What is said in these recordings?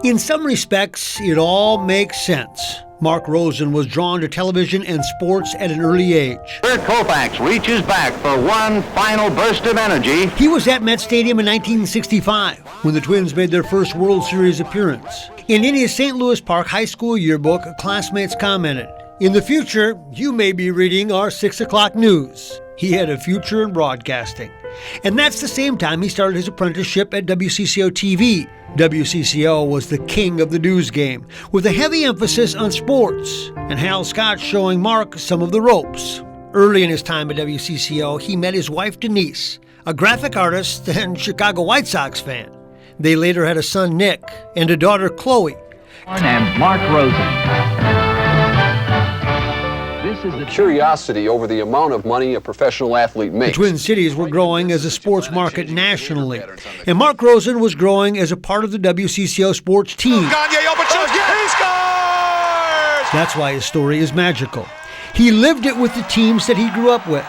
In some respects, it all makes sense. Mark Rosen was drawn to television and sports at an early age. Bert Koufax reaches back for one final burst of energy. He was at Met Stadium in 1965 when the Twins made their first World Series appearance. In his St. Louis Park High School yearbook, classmates commented, "In the future, you may be reading our 6 o'clock news." He had a future in broadcasting. And that's the same time he started his apprenticeship at WCCO TV. WCCO was the king of the news game, with a heavy emphasis on sports, and Hal Scott showing Mark some of the ropes. Early in his time at WCCO, he met his wife Denise, a graphic artist and Chicago White Sox fan. They later had a son, Nick, and a daughter, Chloe. And Mark Rosen. This is the curiosity over the amount of money a professional athlete makes. The Twin Cities were growing as a sports market nationally, and Mark Rosen was growing as a part of the WCCO sports team. He scores! That's why his story is magical. He lived it with the teams that he grew up with.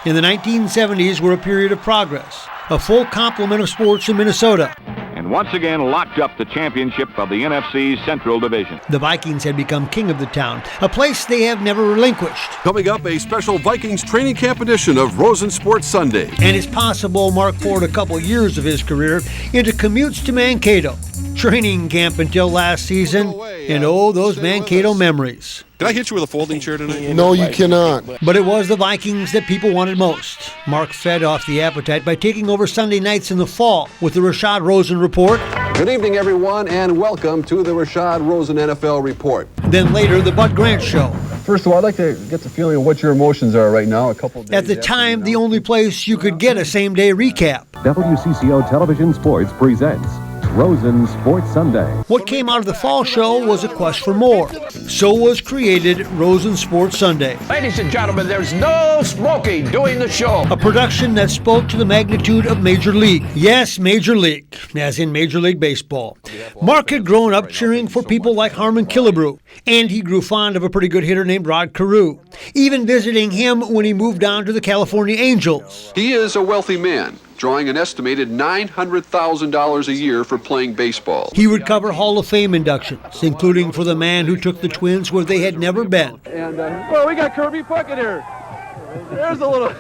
In the 1970s were a period of progress, a full complement of sports in Minnesota. And once again locked up the championship of the NFC's Central Division. The Vikings had become king of the town, a place they have never relinquished. Coming up, a special Vikings training camp edition of Rosen Sports Sunday. And it's possible Mark poured a couple years of his career into commutes to Mankato, training camp until last season, and those Mankato memories. Can I hit you with a folding chair tonight? No, you cannot. But it was the Vikings that people wanted most. Mark fed off the appetite by taking over Sunday nights in the fall with the Rashad Rosen Report. Good evening, everyone, and welcome to the Rashad Rosen NFL Report. Then later, the Bud Grant Show. First of all, I'd like to get the feeling of what your emotions are right now. A couple days at the time, the only place you could get a same-day recap. WCCO Television Sports presents Rosen Sports Sunday. What came out of the fall show was a quest for more. So was created Rosen Sports Sunday. Ladies and gentlemen, there's no smoking doing the show. A production that spoke to the magnitude of Major League. Yes, Major League, as in Major League Baseball. Mark had grown up cheering for people like Harmon Killebrew, and he grew fond of a pretty good hitter named Rod Carew, even visiting him when he moved down to the California Angels. He is a wealthy man, drawing an estimated $900,000 a year for playing baseball. He would cover Hall of Fame inductions, including for the man who took the Twins where they had never been. And, well, we got Kirby Puckett here. There's a little...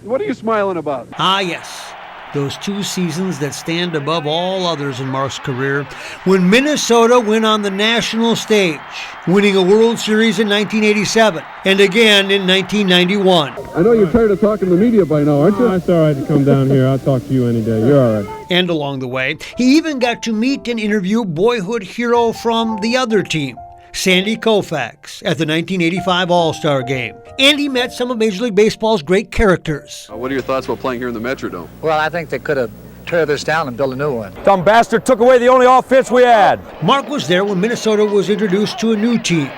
What are you smiling about? Ah, yes. Those 2 seasons that stand above all others in Mark's career, when Minnesota went on the national stage, winning a World Series in 1987 and again in 1991. I know you're tired of talking to the media by now, aren't you? It's all right to come down here. I'll talk to you any day. You're all right. And along the way, he even got to meet and interview boyhood hero from the other team, Sandy Koufax, at the 1985 All-Star Game. And he met some of Major League Baseball's great characters. What are your thoughts about playing here in the Metrodome? Well, I think they could have tear this down and build a new one. Dumb bastard took away the only offense we had. Mark was there when Minnesota was introduced to a new team.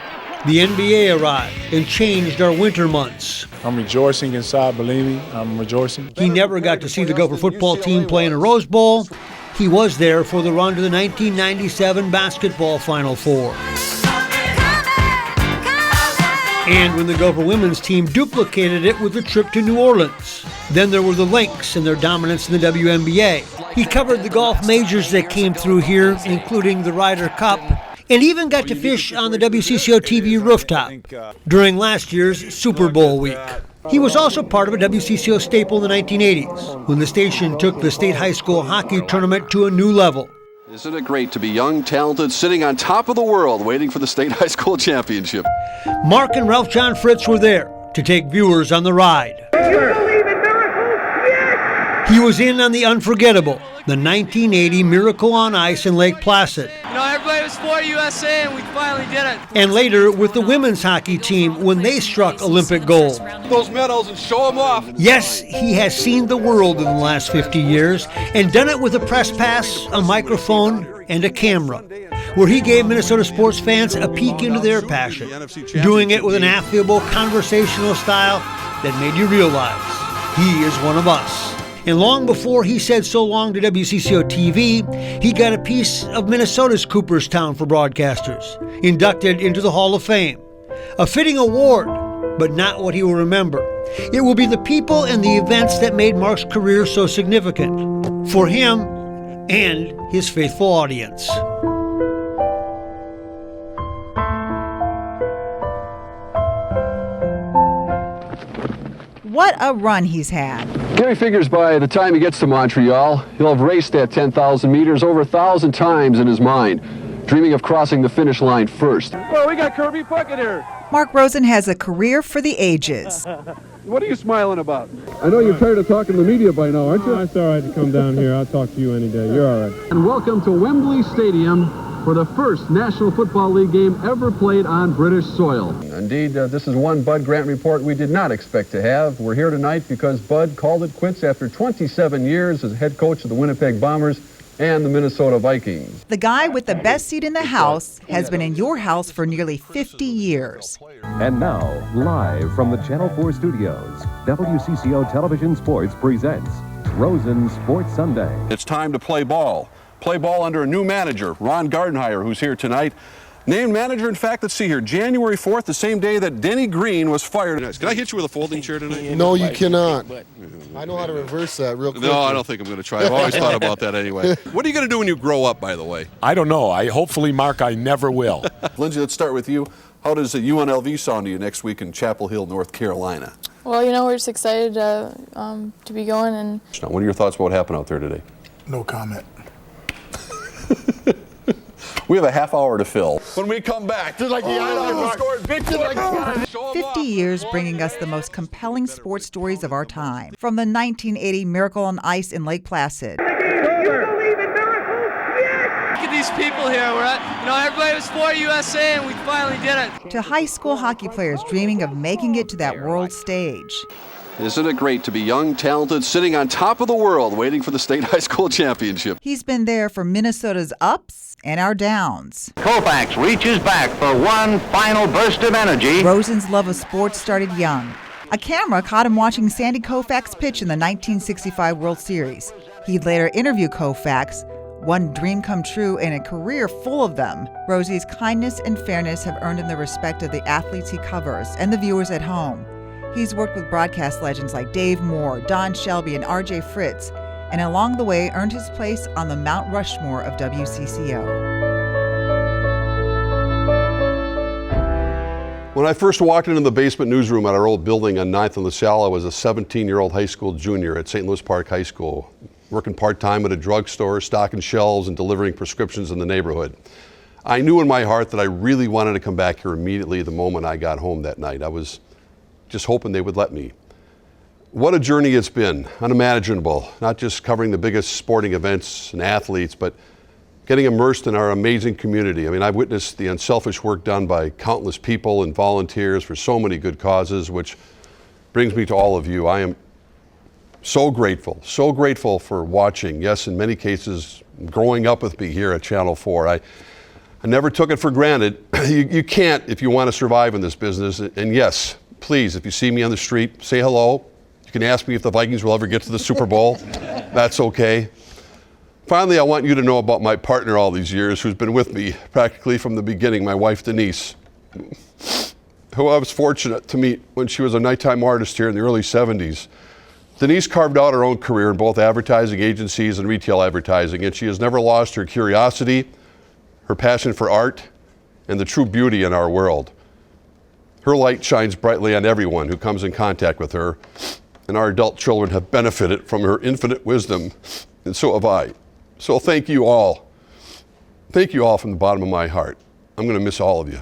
The NBA arrived and changed our winter months. I'm rejoicing inside, believe me. I'm rejoicing. He never got to see the Gopher football team play in a Rose Bowl. He was there for the run to the 1997 basketball Final Four. And when the Gopher women's team duplicated it with a trip to New Orleans. Then there were the Lynx and their dominance in the WNBA. He covered the golf majors that came through here, including the Ryder Cup, and even got to fish on the WCCO TV rooftop during last year's Super Bowl week. He was also part of a WCCO staple in the 1980s, when the station took the state high school hockey tournament to a new level. Isn't it great to be young, talented, sitting on top of the world, waiting for the state high school championship? Mark and Ralph John Fritz were there to take viewers on the ride. Do you believe in miracles? Yes! He was in on the unforgettable, the 1980 Miracle on Ice in Lake Placid. You know, everybody was for USA, and we finally did it. And later with the women's hockey team when they struck Olympic gold. Those medals and show them off. Yes, he has seen the world in the last 50 years and done it with a press pass, a microphone, and a camera, where he gave Minnesota sports fans a peek into their passion, doing it with an affable, conversational style that made you realize he is one of us. And long before he said so long to WCCO TV, he got a piece of Minnesota's Cooperstown for broadcasters, inducted into the Hall of Fame. A fitting award, but not what he will remember. It will be the people and the events that made Mark's career so significant, for him and his faithful audience. What a run he's had. Gary figures by the time he gets to Montreal, he'll have raced that 10,000 meters over 1,000 times in his mind, dreaming of crossing the finish line first. Well, we got Kirby Puckett here. Mark Rosen has a career for the ages. What are you smiling about? I know you're tired of talking to the media by now, aren't you? It's all right to come down here. I'll talk to you any day. You're all right. And welcome to Wembley Stadium for the first National Football League game ever played on British soil. Indeed, this is one Bud Grant report we did not expect to have. We're here tonight because Bud called it quits after 27 years as head coach of the Winnipeg Bombers and the Minnesota Vikings. The guy with the best seat in the house has been in your house for nearly 50 years. And now, live from the Channel 4 studios, WCCO Television Sports presents Rosen Sports Sunday. It's time to play ball. Play ball under a new manager, Ron Gardenhire, who's here tonight. Named manager, in fact, let's see here, January 4th, the same day that Denny Green was fired. Can I hit you with a folding chair tonight? No, you cannot. I know how to reverse that real quick. No, I don't think I'm going to try. I've always thought about that anyway. What are you going to do when you grow up, by the way? I don't know. Hopefully, Mark, I never will. Lindsay, let's start with you. How does the UNLV sound to you next week in Chapel Hill, North Carolina? Well, we're just excited to be going. And what are your thoughts about what happened out there today? No comment. We have a half hour to fill. When we come back, just like 50 years bringing us the most compelling sports stories of our time. From the 1980 Miracle on Ice in Lake Placid. Look at these people here. Everybody was for USA, and we finally did it. To high school hockey players dreaming of making it to that world stage. Isn't it great to be young, talented, sitting on top of the world, waiting for the state high school championship? He's been there for Minnesota's ups and our downs. Koufax reaches back for one final burst of energy. Rosen's love of sports started young. A camera caught him watching Sandy Koufax pitch in the 1965 World Series. He'd later interview Koufax, one dream come true and a career full of them. Rosie's kindness and fairness have earned him the respect of the athletes he covers and the viewers at home. He's worked with broadcast legends like Dave Moore, Don Shelby, and R.J. Fritz, and along the way earned his place on the Mount Rushmore of WCCO. When I first walked into the basement newsroom at our old building on 9th and LaSalle, I was a 17-year-old high school junior at St. Louis Park High School, working part-time at a drugstore, stocking shelves, and delivering prescriptions in the neighborhood. I knew in my heart that I really wanted to come back here immediately the moment I got home that night. I was just hoping they would let me. What a journey it's been, unimaginable, not just covering the biggest sporting events and athletes, but getting immersed in our amazing community. I've witnessed the unselfish work done by countless people and volunteers for so many good causes, which brings me to all of you. I am so grateful for watching, yes, in many cases, growing up with me here at Channel 4. I never took it for granted. You can't if you want to survive in this business, and yes, please, if you see me on the street, say hello. You can ask me if the Vikings will ever get to the Super Bowl. That's okay. Finally, I want you to know about my partner all these years, who's been with me practically from the beginning, my wife, Denise, who I was fortunate to meet when she was a nighttime artist here in the early 70s. Denise carved out her own career in both advertising agencies and retail advertising, and she has never lost her curiosity, her passion for art, and the true beauty in our world. Her light shines brightly on everyone who comes in contact with her, and our adult children have benefited from her infinite wisdom, and so have I. So thank you all. Thank you all from the bottom of my heart. I'm going to miss all of you.